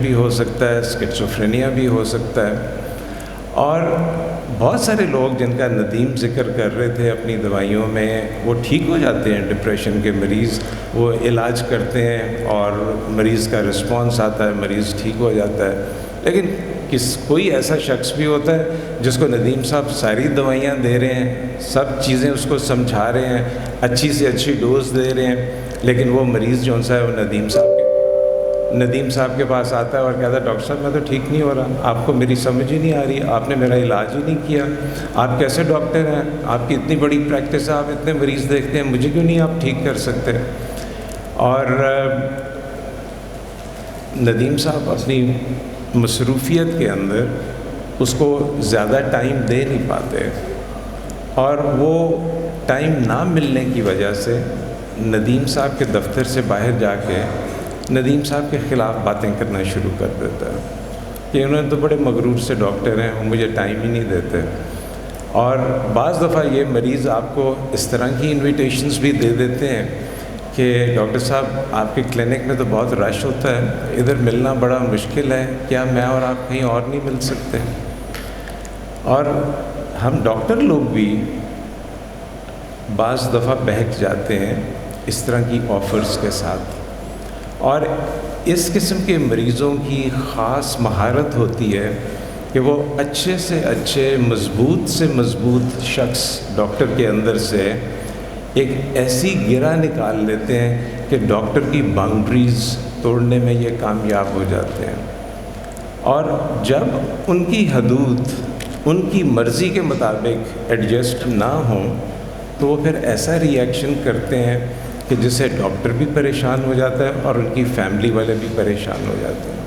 بھی ہو سکتا ہے، اسکیزوفرینیا بھی ہو سکتا ہے. اور بہت سارے لوگ جن کا ندیم ذکر کر رہے تھے اپنی دوائیوں میں، وہ ٹھیک ہو جاتے ہیں. ڈپریشن کے مریض وہ علاج کرتے ہیں اور مریض کا رسپانس آتا ہے، مریض ٹھیک ہو جاتا ہے. لیکن کوئی ایسا شخص بھی ہوتا ہے جس کو ندیم صاحب ساری دوائیاں دے رہے ہیں، سب چیزیں اس کو سمجھا رہے ہیں، اچھی سے اچھی ڈوز دے رہے ہیں، لیکن وہ مریض جو ہے وہ ندیم صاحب کے پاس آتا ہے اور کہتا ہے ڈاکٹر صاحب میں تو ٹھیک نہیں ہو رہا، آپ کو میری سمجھ ہی نہیں آ رہی، آپ نے میرا علاج ہی نہیں کیا، آپ کیسے ڈاکٹر ہیں، آپ کی اتنی بڑی پریکٹس ہے، آپ اتنے مریض دیکھتے ہیں، مجھے کیوں نہیں آپ ٹھیک کر سکتے. اور ندیم صاحب اپنی مصروفیت کے اندر اس کو زیادہ ٹائم دے نہیں پاتے، اور وہ ٹائم نہ ملنے کی وجہ سے ندیم صاحب کے دفتر سے باہر جا کے ندیم صاحب کے خلاف باتیں کرنا شروع کر دیتا ہے کہ انہوں نے تو بڑے مغرور سے ڈاکٹر ہیں، وہ مجھے ٹائم ہی نہیں دیتے. اور بعض دفعہ یہ مریض آپ کو اس طرح کی انویٹیشنز بھی دے دیتے ہیں کہ ڈاکٹر صاحب آپ کے کلینک میں تو بہت رش ہوتا ہے، ادھر ملنا بڑا مشکل ہے، کیا میں اور آپ کہیں اور نہیں مل سکتے. اور ہم ڈاکٹر لوگ بھی بعض دفعہ بہک جاتے ہیں اس طرح کی آفرز کے ساتھ. اور اس قسم کے مریضوں کی خاص مہارت ہوتی ہے کہ وہ اچھے سے اچھے مضبوط سے مضبوط شخص ڈاکٹر کے اندر سے ایک ایسی گرہ نکال لیتے ہیں کہ ڈاکٹر کی باؤنڈریز توڑنے میں یہ کامیاب ہو جاتے ہیں. اور جب ان کی حدود ان کی مرضی کے مطابق ایڈجسٹ نہ ہوں تو وہ پھر ایسا ری ایکشن کرتے ہیں کہ جس سے ڈاکٹر بھی پریشان ہو جاتا ہے اور ان کی فیملی والے بھی پریشان ہو جاتے ہیں.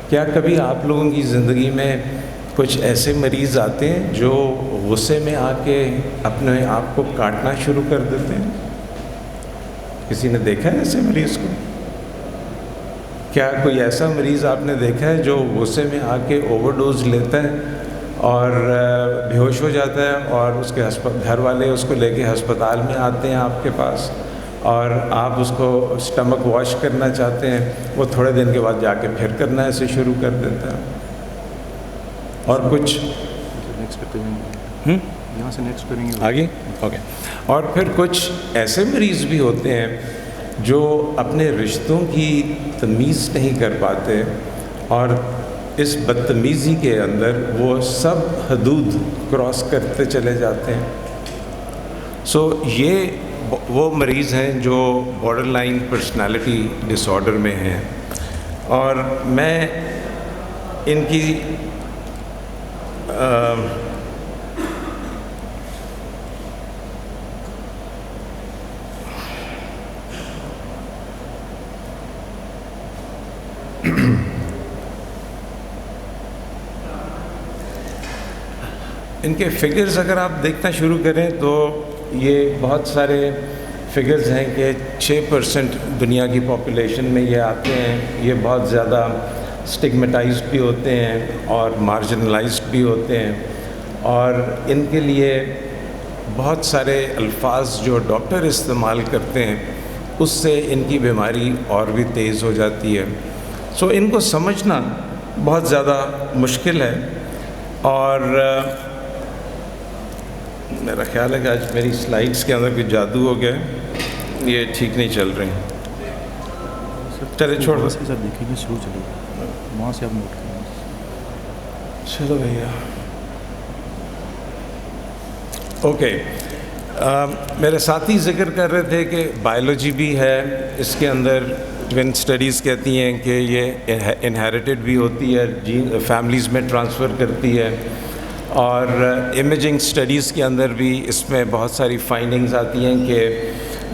کیا کبھی آپ لوگوں کی زندگی میں کچھ ایسے مریض آتے ہیں جو غصے میں آ کے اپنے آپ کو کاٹنا شروع کر دیتے ہیں؟ کسی نے دیکھا ہے ایسے مریض کو؟ کیا کوئی ایسا مریض آپ نے دیکھا ہے جو غصے میں آ کے اوور ڈوز لیتا ہے اور بے ہوش ہو جاتا ہے اور اس کے گھر والے اس کو لے کے ہسپتال میں آتے ہیں آپ کے پاس اور آپ اس کو اسٹمک واش کرنا چاہتے ہیں، وہ تھوڑے دن کے بعد جا کے پھر کرنا ایسے شروع کر دیتا ہے. اور کچھ آگے اوکے. اور پھر کچھ ایسے مریض بھی ہوتے ہیں جو اپنے رشتوں کی تمیز نہیں کر پاتے اور اس بدتمیزی کے اندر وہ سب حدود کراس کرتے چلے جاتے ہیں. یہ وہ مریض ہیں جو بارڈر لائن پرسنالٹی ڈس آرڈر میں ہیں، اور میں ان کی ان کے فگرز اگر آپ دیکھنا شروع کریں تو یہ بہت سارے فگرز ہیں کہ 6% دنیا کی پاپولیشن میں یہ آتے ہیں. یہ بہت زیادہ اسٹگمیٹائزڈ بھی ہوتے ہیں اور مارجنلائزڈ بھی ہوتے ہیں، اور ان کے لیے بہت سارے الفاظ جو ڈاکٹر استعمال کرتے ہیں اس سے ان کی بیماری اور بھی تیز ہو جاتی ہے. ان کو سمجھنا بہت زیادہ مشکل ہے. اور میرا خیال ہے کہ آج میری سلائڈس کے اندر کوئی جادو ہو گیا ہے، یہ ٹھیک نہیں چل رہی. چلے چھوڑ دو سر، دیکھیں گے شروع چلے وہاں سے آپ نوٹ کریں. چلو بھیا اوکے. میرے ساتھی ذکر کر رہے تھے کہ بائیولوجی بھی ہے اس کے اندر. ٹوین اسٹڈیز کہتی ہیں کہ یہ انہیریٹڈ بھی ہوتی ہے، فیملیز میں ٹرانسفر کرتی ہے. اور امیجنگ اسٹڈیز کے اندر بھی اس میں بہت ساری فائنڈنگز آتی ہیں کہ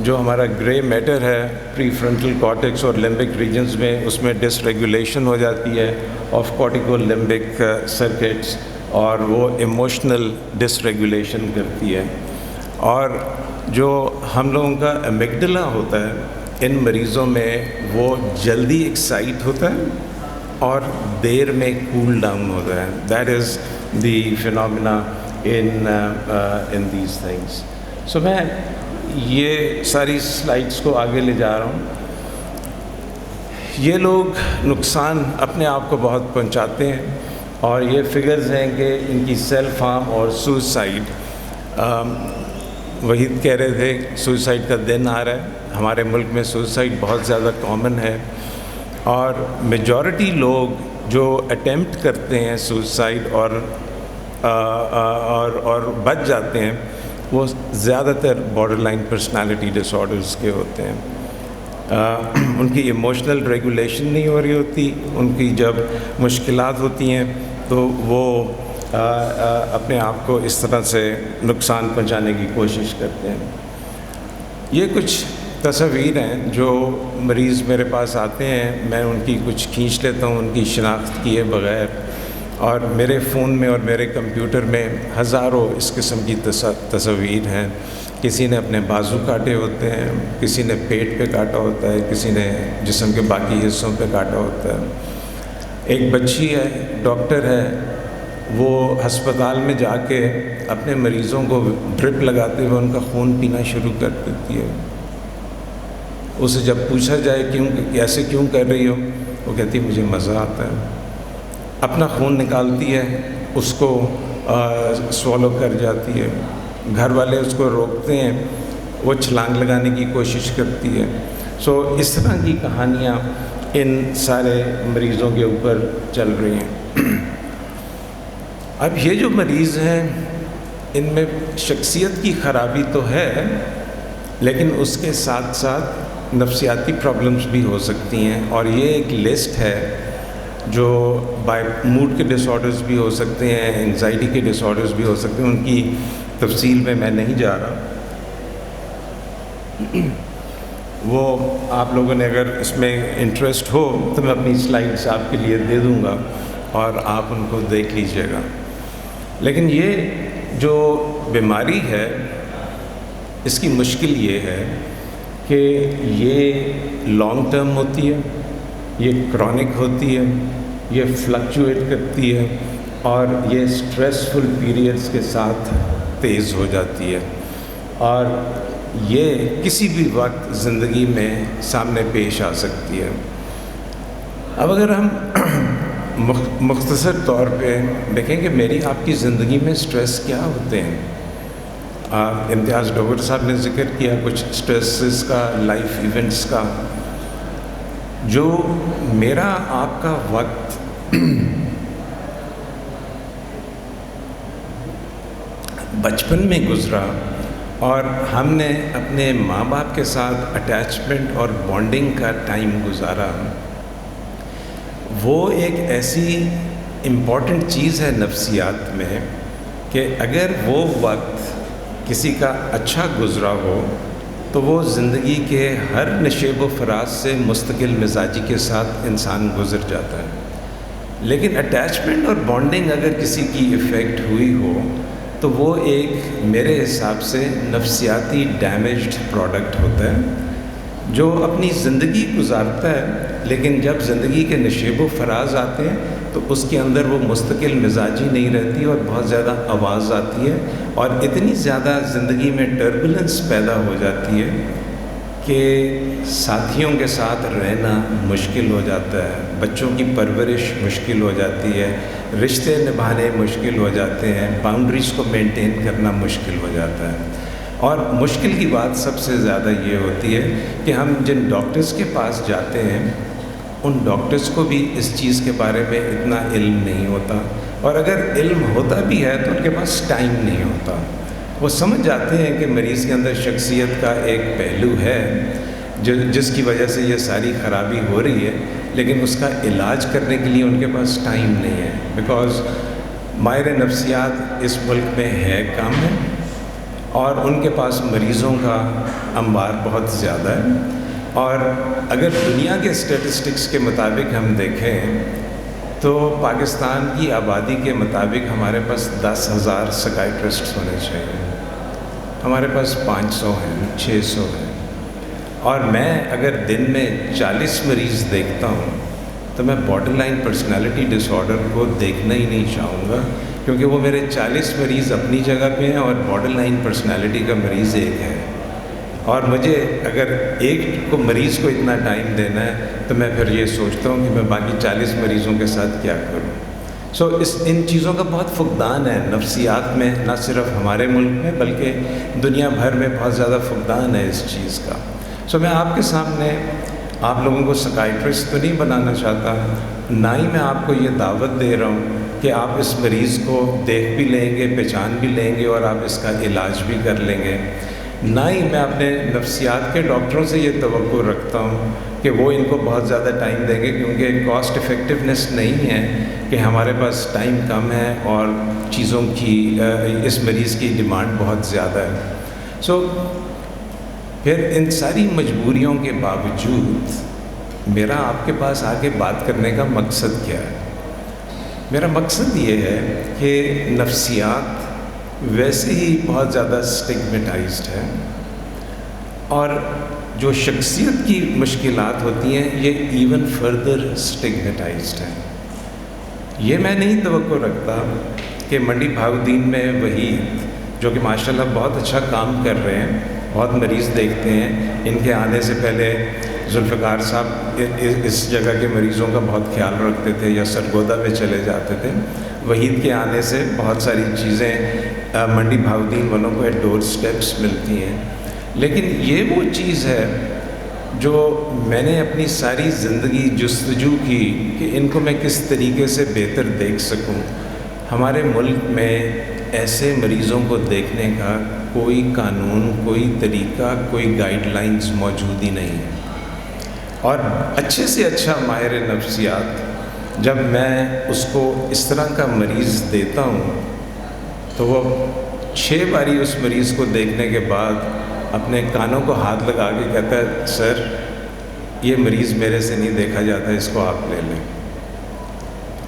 جو ہمارا گرے میٹر ہے پری فرنٹل کارٹیکس اور لمبک ریجنز میں، اس میں ڈس ریگولیشن ہو جاتی ہے آف کارٹیکو لمبک سرکٹس، اور وہ ایموشنل ڈس ریگولیشن کرتی ہے. اور جو ہم لوگوں کا امیگڈلا ہوتا ہے ان مریضوں میں وہ جلدی ایکسائٹ ہوتا ہے اور دیر میں کول ڈاؤن ہوتا ہے. That is the phenomena in these things. میں یہ ساری سلائڈس کو آگے لے جا رہا ہوں. یہ لوگ نقصان اپنے آپ کو بہت پہنچاتے ہیں، اور یہ فگرز ہیں کہ ان کی سیلف ہارم اور سوسائڈ، وحید کہہ رہے تھے سوسائڈ کا دن آ رہا ہے، ہمارے ملک میں سوسائڈ بہت زیادہ کامن ہے، اور میجورٹی لوگ جو اٹیمپٹ کرتے ہیں سوسائڈ اور بچ جاتے ہیں، وہ زیادہ تر بارڈر لائن پرسنالٹی ڈس آرڈرز کے ہوتے ہیں۔ ان کی ایموشنل ریگولیشن نہیں ہو رہی ہوتی، ان کی جب مشکلات ہوتی ہیں تو وہ اپنے آپ کو اس طرح سے نقصان پہنچانے کی کوشش کرتے ہیں۔ یہ کچھ تصاویر ہیں جو مریض میرے پاس آتے ہیں، میں ان کی کچھ کھینچ لیتا ہوں ان کی شناخت کیے بغیر، اور میرے فون میں اور میرے کمپیوٹر میں ہزاروں اس قسم کی تصاویر ہیں۔ کسی نے اپنے بازو کاٹے ہوتے ہیں، کسی نے پیٹ پہ کاٹا ہوتا ہے، کسی نے جسم کے باقی حصوں پہ کاٹا ہوتا ہے۔ ایک بچی ہے، ڈاکٹر ہے، وہ ہسپتال میں جا کے اپنے مریضوں کو ڈرپ لگاتے ہوئے ان کا خون پینا شروع کر دیتی ہے۔ اسے جب پوچھا جائے ایسے کیوں کر رہی ہو، وہ کہتی ہے مجھے مزہ آتا ہے۔ اپنا خون نکالتی ہے، اس کو سوالو کر جاتی ہے، گھر والے اس کو روکتے ہیں، وہ چھلانگ لگانے کی کوشش کرتی ہے۔ اس طرح کی کہانیاں ان سارے مریضوں کے اوپر چل رہی ہیں۔ اب یہ جو مریض ہیں ان میں شخصیت کی خرابی تو ہے، لیکن اس کے ساتھ ساتھ نفسیاتی پرابلمز بھی ہو سکتی ہیں، اور یہ ایک لسٹ ہے جو موڈ کے ڈس آرڈرز بھی ہو سکتے ہیں، انگزائٹی کے ڈس آرڈرز بھی ہو سکتے ہیں، ان کی تفصیل میں نہیں جا رہا۔ وہ آپ لوگوں نے اگر اس میں انٹرسٹ ہو تو میں اپنی سلائڈس آپ کے لیے دے دوں گا اور آپ ان کو دیکھ لیجئے گا۔ لیکن یہ جو بیماری ہے اس کی مشکل یہ ہے کہ یہ لانگ ٹرم ہوتی ہے، یہ کرونک ہوتی ہے، یہ فلکچویٹ کرتی ہے، اور یہ اسٹریسفل پیریڈز کے ساتھ تیز ہو جاتی ہے، اور یہ کسی بھی وقت زندگی میں سامنے پیش آ سکتی ہے۔ اب اگر ہم مختصر طور پہ دیکھیں کہ میری آپ کی زندگی میں سٹریس کیا ہوتے ہیں، امتیاز ڈوگر صاحب نے ذکر کیا کچھ سٹریسز کا، لائف ایونٹس کا۔ جو میرا آپ کا وقت بچپن میں گزرا اور ہم نے اپنے ماں باپ کے ساتھ اٹیچمنٹ اور بانڈنگ کا ٹائم گزارا، وہ ایک ایسی امپورٹنٹ چیز ہے نفسیات میں کہ اگر وہ وقت کسی کا اچھا گزرا ہو تو وہ زندگی کے ہر نشیب و فراز سے مستقل مزاجی کے ساتھ انسان گزر جاتا ہے۔ لیکن اٹیچمنٹ اور بانڈنگ اگر کسی کی افیکٹ ہوئی ہو تو وہ ایک میرے حساب سے نفسیاتی ڈیمیجڈ پروڈکٹ ہوتا ہے جو اپنی زندگی گزارتا ہے، لیکن جب زندگی کے نشیب و فراز آتے ہیں تو اس کے اندر وہ مستقل مزاجی نہیں رہتی اور بہت زیادہ آواز آتی ہے، اور اتنی زیادہ زندگی میں ٹربولنس پیدا ہو جاتی ہے کہ ساتھیوں کے ساتھ رہنا مشکل ہو جاتا ہے، بچوں کی پرورش مشکل ہو جاتی ہے، رشتے نبھانے مشکل ہو جاتے ہیں، باؤنڈریز کو مینٹین کرنا مشکل ہو جاتا ہے۔ اور مشکل کی بات سب سے زیادہ یہ ہوتی ہے کہ ہم جن ڈاکٹرز کے پاس جاتے ہیں ان ڈاکٹرز کو بھی اس چیز کے بارے میں اتنا علم نہیں ہوتا، اور اگر علم ہوتا بھی ہے تو ان کے پاس ٹائم نہیں ہوتا۔ وہ سمجھ جاتے ہیں کہ مریض کے اندر شخصیت کا ایک پہلو ہے جس کی وجہ سے یہ ساری خرابی ہو رہی ہے، لیکن اس کا علاج کرنے کے لیے ان کے پاس ٹائم نہیں ہے، بیکاز ماہر نفسیات اس ملک میں ہے کم ہے، اور ان کے پاس مریضوں کا انبار بہت زیادہ ہے۔ اور اگر دنیا کے اسٹیٹسٹکس کے مطابق ہم دیکھیں تو پاکستان کی آبادی کے مطابق ہمارے پاس 10,000 سکائٹرسٹس ہونے چاہیے، ہمارے پاس 500 ہیں، 600 ہیں، اور میں اگر دن میں 40 مریض دیکھتا ہوں تو میں بارڈر لائن پرسنالٹی ڈس آرڈر کو دیکھنا ہی نہیں چاہوں گا، کیونکہ وہ میرے 40 مریض اپنی جگہ پہ ہیں اور بارڈر لائن پرسنالٹی کا مریض ایک ہے، اور مجھے اگر ایک کو مریض کو اتنا ٹائم دینا ہے تو میں پھر یہ سوچتا ہوں کہ میں باقی 40 مریضوں کے ساتھ کیا کروں. ان چیزوں کا بہت فقدان ہے نفسیات میں، نہ صرف ہمارے ملک میں بلکہ دنیا بھر میں بہت زیادہ فقدان ہے اس چیز کا. میں آپ کے سامنے آپ لوگوں کو سکائٹرسٹ تو نہیں بنانا چاہتا، نہ ہی میں آپ کو یہ دعوت دے رہا ہوں کہ آپ اس مریض کو دیکھ بھی لیں گے، پہچان بھی لیں گے اور آپ اس کا علاج بھی کر لیں گے. نہ ہی میں اپنے نفسیات کے ڈاکٹروں سے یہ توقع رکھتا ہوں کہ وہ ان کو بہت زیادہ ٹائم دیں گے، کیونکہ کاسٹ افیکٹونیس نہیں ہے کہ ہمارے پاس ٹائم کم ہے اور چیزوں کی اس مریض کی ڈیمانڈ بہت زیادہ ہے. پھر ان ساری مجبوریوں کے باوجود میرا آپ کے پاس آ کے بات کرنے کا مقصد کیا ہے؟ میرا مقصد یہ ہے کہ نفسیات ویسے ہی بہت زیادہ اسٹگمیٹائزڈ ہے، اور جو شخصیت کی مشکلات ہوتی ہیں یہ ایون فردر اسٹگمیٹائزڈ ہیں. یہ میں نہیں توقع رکھتا کہ منڈی بہاؤالدین میں وحید، جو کہ ماشاءاللہ بہت اچھا کام کر رہے ہیں، بہت مریض دیکھتے ہیں، ان کے آنے سے پہلے ذوالفقار صاحب اس جگہ کے مریضوں کا بہت خیال رکھتے تھے یا سرگودا میں چلے جاتے تھے. وحید کے آنے سے بہت ساری چیزیں منڈی بہاؤالدین والوں کو ایٹ ڈور اسٹیپس ملتی ہیں. لیکن یہ وہ چیز ہے جو میں نے اپنی ساری زندگی جستجو کی کہ ان کو میں کس طریقے سے بہتر دیکھ سکوں. ہمارے ملک میں ایسے مریضوں کو دیکھنے کا کوئی قانون، کوئی طریقہ، کوئی گائیڈ لائنز موجود ہی نہیں ہے. اور اچھے سے اچھا ماہر نفسیات جب میں اس کو اس طرح کا مریض دیتا ہوں تو وہ 6 باری اس مریض کو دیکھنے کے بعد اپنے کانوں کو ہاتھ لگا کے کہتا ہے سر یہ مریض میرے سے نہیں دیکھا جاتا، اس کو آپ لے لیں.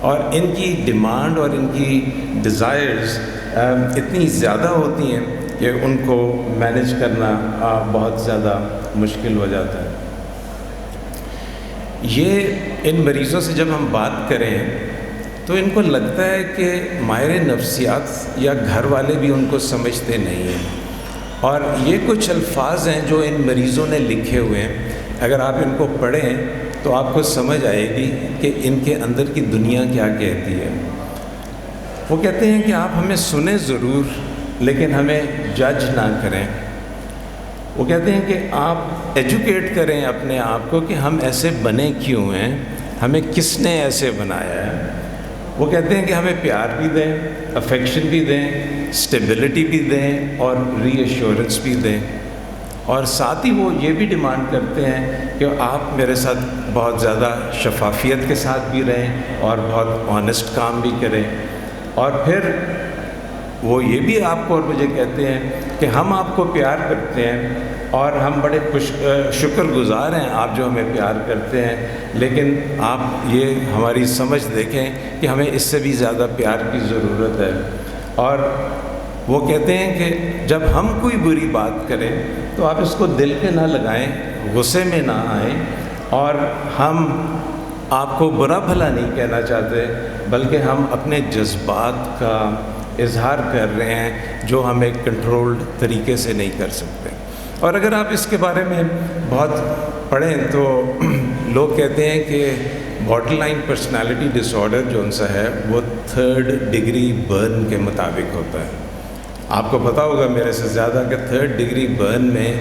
اور ان کی ڈیمانڈ اور ان کی ڈیزائرز اتنی زیادہ ہوتی ہیں کہ ان کو مینیج کرنا بہت زیادہ مشکل ہو جاتا ہے. یہ ان مریضوں سے جب ہم بات کریں تو ان کو لگتا ہے کہ ماہر نفسیات یا گھر والے بھی ان کو سمجھتے نہیں ہیں. اور یہ کچھ الفاظ ہیں جو ان مریضوں نے لکھے ہوئے ہیں، اگر آپ ان کو پڑھیں تو آپ کو سمجھ آئے گی کہ ان کے اندر کی دنیا کیا کہتی ہے. وہ کہتے ہیں کہ آپ ہمیں سنیں ضرور لیکن ہمیں جج نہ کریں. وہ کہتے ہیں کہ آپ ایجوکیٹ کریں اپنے آپ کو کہ ہم ایسے بنے کیوں ہیں، ہمیں کس نے ایسے بنایا ہے. وہ کہتے ہیں کہ ہمیں پیار بھی دیں، افیکشن بھی دیں، اسٹیبلٹی بھی دیں اور ری ایشورنس بھی دیں. اور ساتھ ہی وہ یہ بھی ڈیمانڈ کرتے ہیں کہ آپ میرے ساتھ بہت زیادہ شفافیت کے ساتھ بھی رہیں اور بہت آنیسٹ کام بھی کریں. اور پھر وہ یہ بھی آپ کو اور مجھے کہتے ہیں کہ ہم آپ کو پیار کرتے ہیں اور ہم بڑے شکر گزار ہیں آپ جو ہمیں پیار کرتے ہیں، لیکن آپ یہ ہماری سمجھ دیکھیں کہ ہمیں اس سے بھی زیادہ پیار کی ضرورت ہے. اور وہ کہتے ہیں کہ جب ہم کوئی بری بات کریں تو آپ اس کو دل پہ نہ لگائیں، غصے میں نہ آئیں، اور ہم آپ کو برا بھلا نہیں کہنا چاہتے بلکہ ہم اپنے جذبات کا اظہار کر رہے ہیں جو ہم ایک کنٹرولڈ طریقے سے نہیں کر سکتے. اور اگر آپ اس کے بارے میں بہت پڑھیں تو لوگ کہتے ہیں کہ باڈی لائن پرسنالٹی ڈس آرڈر جو ان سا ہے وہ 3rd ڈگری برن کے مطابق ہوتا ہے. آپ کو پتہ ہوگا میرے سے زیادہ کہ 3rd ڈگری برن میں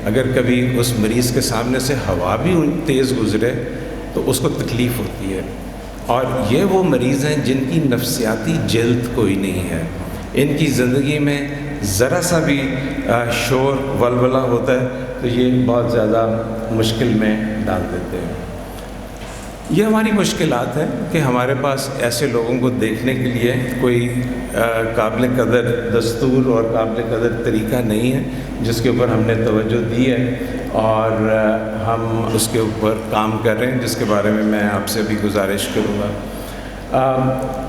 اگر کبھی اس مریض کے سامنے سے ہوا بھی تیز گزرے تو اس کو تکلیف ہوتی ہے. اور یہ وہ مریض ہیں جن کی نفسیاتی جلد کوئی نہیں ہے. ان کی زندگی میں ذرا سا بھی شور ولولہ ہوتا ہے تو یہ بہت زیادہ مشکل میں ڈال دیتے ہیں. یہ ہماری مشکلات ہیں کہ ہمارے پاس ایسے لوگوں کو دیکھنے کے لیے کوئی قابل قدر دستور اور قابل قدر طریقہ نہیں ہے جس کے اوپر ہم نے توجہ دی ہے اور ہم اس کے اوپر کام کر رہے ہیں، جس کے بارے میں آپ سے بھی گزارش کروں گا.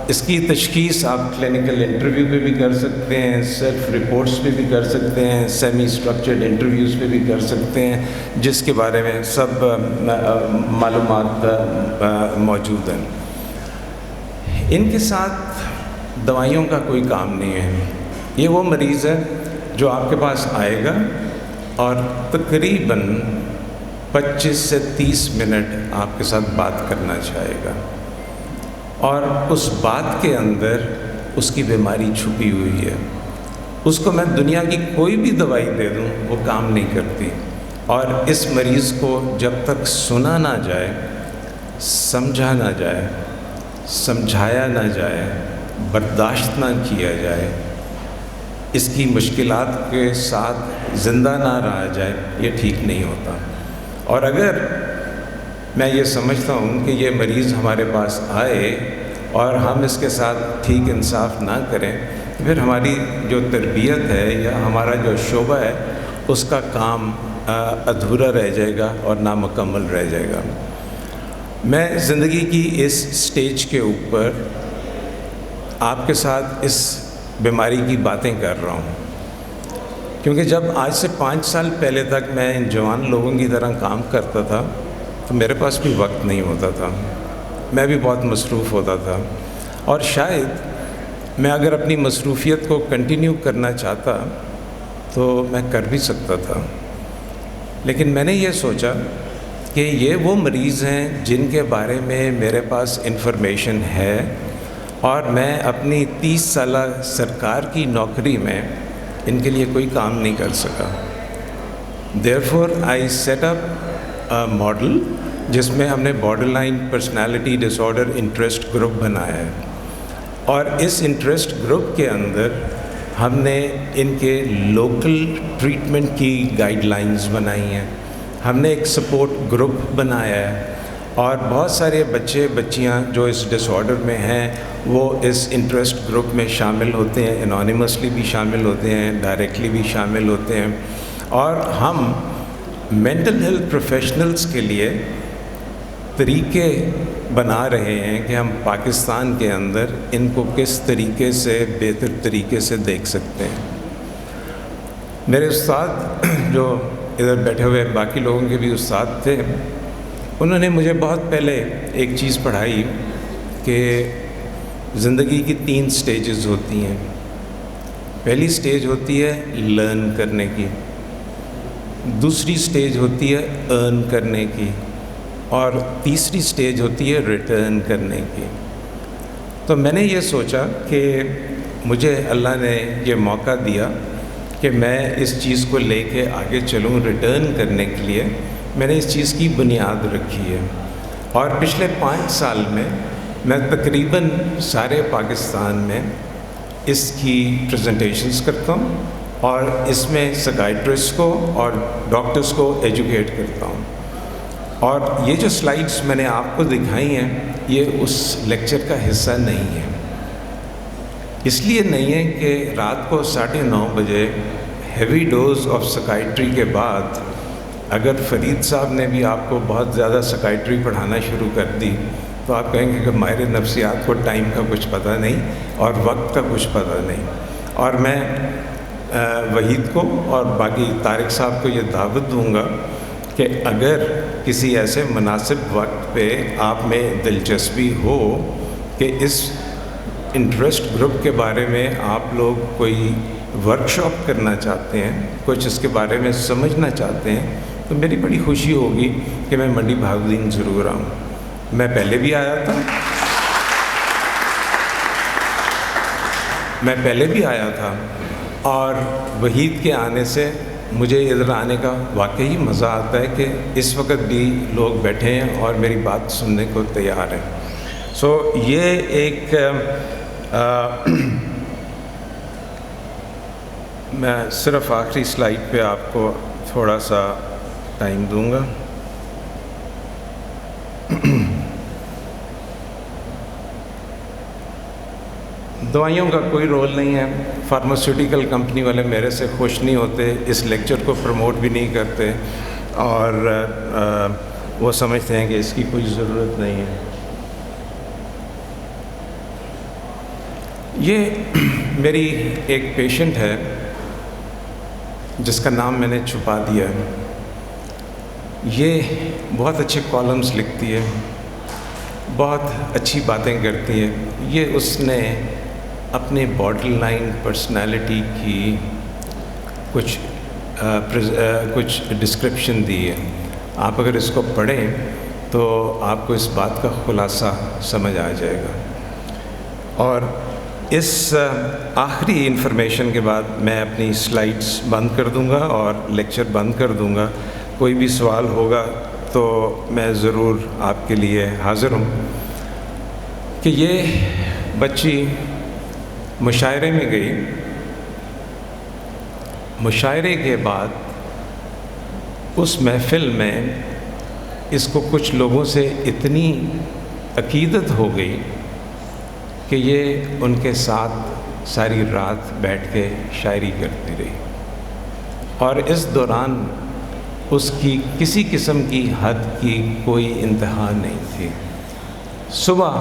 اس کی تشخیص آپ کلینکل انٹرویو پہ بھی کر سکتے ہیں، سیلف رپورٹس پہ بھی کر سکتے ہیں، سیمی اسٹرکچرڈ انٹرویوز پہ بھی کر سکتے ہیں، جس کے بارے میں سب معلومات موجود ہیں. ان کے ساتھ دوائیوں کا کوئی کام نہیں ہے. یہ وہ مریض ہے جو آپ کے پاس آئے گا اور تقریباً 25 سے 30 منٹ آپ کے ساتھ بات کرنا چاہے گا، اور اس بات کے اندر اس کی بیماری چھپی ہوئی ہے. اس کو میں دنیا کی کوئی بھی دوائی دے دوں وہ کام نہیں کرتی، اور اس مریض کو جب تک سنا نہ جائے، سمجھا نہ جائے، سمجھایا نہ جائے، برداشت نہ کیا جائے، اس کی مشکلات کے ساتھ زندہ نہ رہا جائے، یہ ٹھیک نہیں ہوتا. اور اگر میں یہ سمجھتا ہوں کہ یہ مریض ہمارے پاس آئے اور ہم اس کے ساتھ ٹھیک انصاف نہ کریں، پھر ہماری جو تربیت ہے یا ہمارا جو شعبہ ہے اس کا کام ادھورا رہ جائے گا اور نامکمل رہ جائے گا. میں زندگی کی اس سٹیج کے اوپر آپ کے ساتھ اس بیماری کی باتیں کر رہا ہوں، کیونکہ جب آج سے 5 سال پہلے تک میں ان جوان لوگوں کی طرح کام کرتا تھا تو میرے پاس بھی وقت نہیں ہوتا تھا، میں بھی بہت مصروف ہوتا تھا، اور شاید میں اگر اپنی مصروفیت کو کنٹینیو کرنا چاہتا تو میں کر بھی سکتا تھا. لیکن میں نے یہ سوچا کہ یہ وہ مریض ہیں جن کے بارے میں میرے پاس انفارمیشن ہے، اور میں اپنی 30 سالہ سرکار کی نوکری میں ان کے لیے کوئی کام نہیں کر سکا. Therefore, I set up a model جس میں ہم نے بارڈر لائن پرسنالٹی ڈس آرڈر انٹرسٹ گروپ بنایا ہے، اور اس انٹرسٹ گروپ کے اندر ہم نے ان کے لوکل ٹریٹمنٹ کی گائیڈ لائنز بنائی ہیں. ہم نے ایک سپورٹ گروپ بنایا ہے، اور بہت سارے بچے بچیاں جو اس ڈس آرڈر میں ہیں وہ اس انٹرسٹ گروپ میں شامل ہوتے ہیں، انانیمسلی بھی شامل ہوتے ہیں، ڈائریکٹلی بھی شامل ہوتے ہیں. اور ہم مینٹل ہیلتھ پروفیشنلز کے لیے طریقے بنا رہے ہیں کہ ہم پاکستان کے اندر ان کو کس طریقے سے بہتر طریقے سے دیکھ سکتے ہیں. میرے استاد جو ادھر بیٹھے ہوئے باقی لوگوں کے بھی استاد تھے، انہوں نے مجھے بہت پہلے ایک چیز پڑھائی کہ زندگی کی 3 سٹیجز ہوتی ہیں. پہلی سٹیج ہوتی ہے لرن کرنے کی، دوسری سٹیج ہوتی ہے ارن کرنے کی، اور تیسری سٹیج ہوتی ہے ریٹرن کرنے کی. تو میں نے یہ سوچا کہ مجھے اللہ نے یہ موقع دیا کہ میں اس چیز کو لے کے آگے چلوں. ریٹرن کرنے کے لیے میں نے اس چیز کی بنیاد رکھی ہے، اور پچھلے 5 سال میں تقریباً سارے پاکستان میں اس کی پریزنٹیشنز کرتا ہوں، اور اس میں سائکیٹرسٹ کو اور ڈاکٹرز کو ایجوکیٹ کرتا ہوں. اور یہ جو سلائیڈز میں نے آپ کو دکھائی ہیں یہ اس لیکچر کا حصہ نہیں ہے. اس لیے نہیں ہے کہ رات کو 9:30 بجے ہیوی ڈوز آف سائکیٹری کے بعد اگر فرید صاحب نے بھی آپ کو بہت زیادہ سائکیٹری پڑھانا شروع کر دی تو آپ کہیں گے کہ ماہر نفسیات کو ٹائم کا کچھ پتہ نہیں اور وقت کا کچھ پتہ نہیں. اور میں وحید کو اور باقی طارق صاحب کو یہ دعوت دوں گا کہ اگر کسی ایسے مناسب وقت پہ آپ میں دلچسپی ہو کہ اس انٹرسٹ گروپ کے بارے میں آپ لوگ کوئی ورکشاپ کرنا چاہتے ہیں، کچھ اس کے بارے میں سمجھنا چاہتے ہیں، تو میری بڑی خوشی ہوگی کہ میں منڈی بہاؤالدین ضرور آؤں. میں پہلے بھی آیا تھا، اور وحید کے آنے سے مجھے ادھر آنے کا واقعی مزہ آتا ہے کہ اس وقت بھی لوگ بیٹھے ہیں اور میری بات سننے کو تیار ہیں. یہ ایک میں صرف آخری سلائیڈ پہ آپ کو تھوڑا سا ٹائم دوں گا. دوائیوں کا کوئی رول نہیں ہے. فارماسیوٹیکل کمپنی والے میرے سے خوش نہیں ہوتے، اس لیکچر کو پروموٹ بھی نہیں کرتے، اور وہ سمجھتے ہیں کہ اس کی کوئی ضرورت نہیں ہے. یہ میری ایک پیشنٹ ہے جس کا نام میں نے چھپا دیا ہے. یہ بہت اچھے کالمز لکھتی ہے، بہت اچھی باتیں کرتی ہے. یہ اس نے اپنے بارڈر لائن پرسنالٹی کی کچھ کچھ ڈسکرپشن دی ہے. آپ اگر اس کو پڑھیں تو آپ کو اس بات کا خلاصہ سمجھ آ جائے گا. اور اس آخری انفارمیشن کے بعد میں اپنی سلائڈز بند کر دوں گا اور لیکچر بند کر دوں گا. کوئی بھی سوال ہوگا تو میں ضرور آپ کے لیے حاضر ہوں. کہ یہ بچی مشاعرے میں گئی، مشاعرے کے بعد اس محفل میں اس کو کچھ لوگوں سے اتنی عقیدت ہو گئی کہ یہ ان کے ساتھ ساری رات بیٹھ کے شاعری کرتی رہی. اور اس دوران اس کی کسی قسم کی حد کی کوئی انتہا نہیں تھی. صبح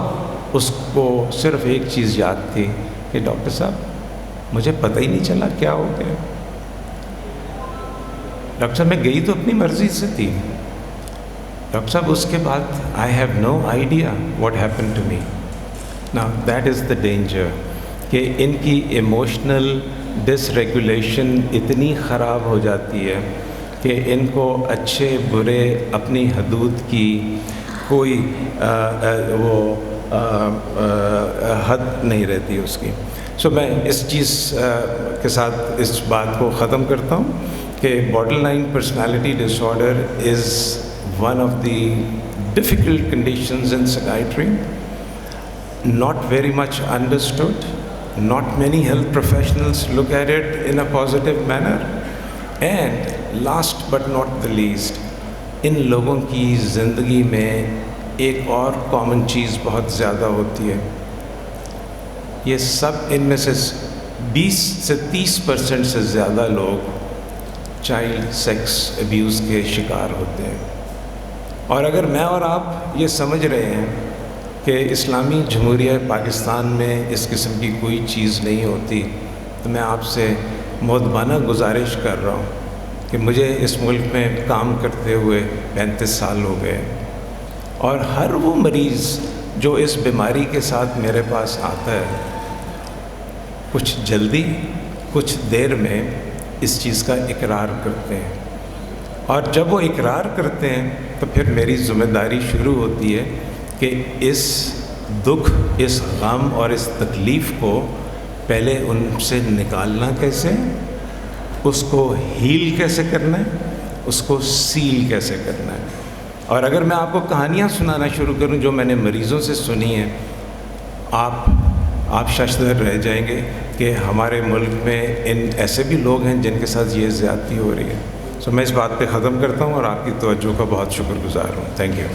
اس کو صرف ایک چیز یاد تھی کہ ڈاکٹر صاحب مجھے پتہ ہی نہیں چلا کیا ہو گیا. ڈاکٹر صاحب میں گئی تو اپنی مرضی سے تھی. ڈاکٹر صاحب اس کے بعد I have no idea what happen to me. نا دیٹ از دا ڈینجر کہ ان کی ایموشنل ڈس ریگولیشن اتنی خراب ہو جاتی ہے کہ ان کو اچھے برے اپنی حدود کی کوئی حد نہیں رہتی اس کی. سو میں اس چیز کے ساتھ اس بات کو ختم کرتا ہوں کہ borderline personality disorder is one of the difficult conditions in psychiatry. Not very much understood. Not many health professionals look at it in a positive manner. And last but not the least, ان لوگوں کی زندگی میں ایک اور common چیز بہت زیادہ ہوتی ہے. یہ سب ان میں سے 20 سے 30% سے زیادہ لوگ چائلڈ سیکس ابیوز کے شکار ہوتے ہیں. اور اگر میں اور آپ یہ سمجھ رہے ہیں کہ اسلامی جمہوریہ پاکستان میں اس قسم کی کوئی چیز نہیں ہوتی، تو میں آپ سے مؤدبانہ گزارش کر رہا ہوں کہ مجھے اس ملک میں کام کرتے ہوئے 35 سال ہو گئے، اور ہر وہ مریض جو اس بیماری کے ساتھ میرے پاس آتا ہے، کچھ جلدی کچھ دیر میں اس چیز کا اقرار کرتے ہیں. اور جب وہ اقرار کرتے ہیں تو پھر میری ذمہ داری شروع ہوتی ہے کہ اس دکھ، اس غم اور اس تکلیف کو پہلے ان سے نکالنا کیسے، اس کو ہیل کیسے کرنا ہے، اس کو سیل کیسے کرنا ہے. اور اگر میں آپ کو کہانیاں سنانا شروع کروں جو میں نے مریضوں سے سنی ہیں، آپ ششدر رہ جائیں گے کہ ہمارے ملک میں ان ایسے بھی لوگ ہیں جن کے ساتھ یہ زیادتی ہو رہی ہے. سو میں اس بات پہ ختم کرتا ہوں اور آپ کی توجہ کا بہت شکر گزار ہوں. Thank you.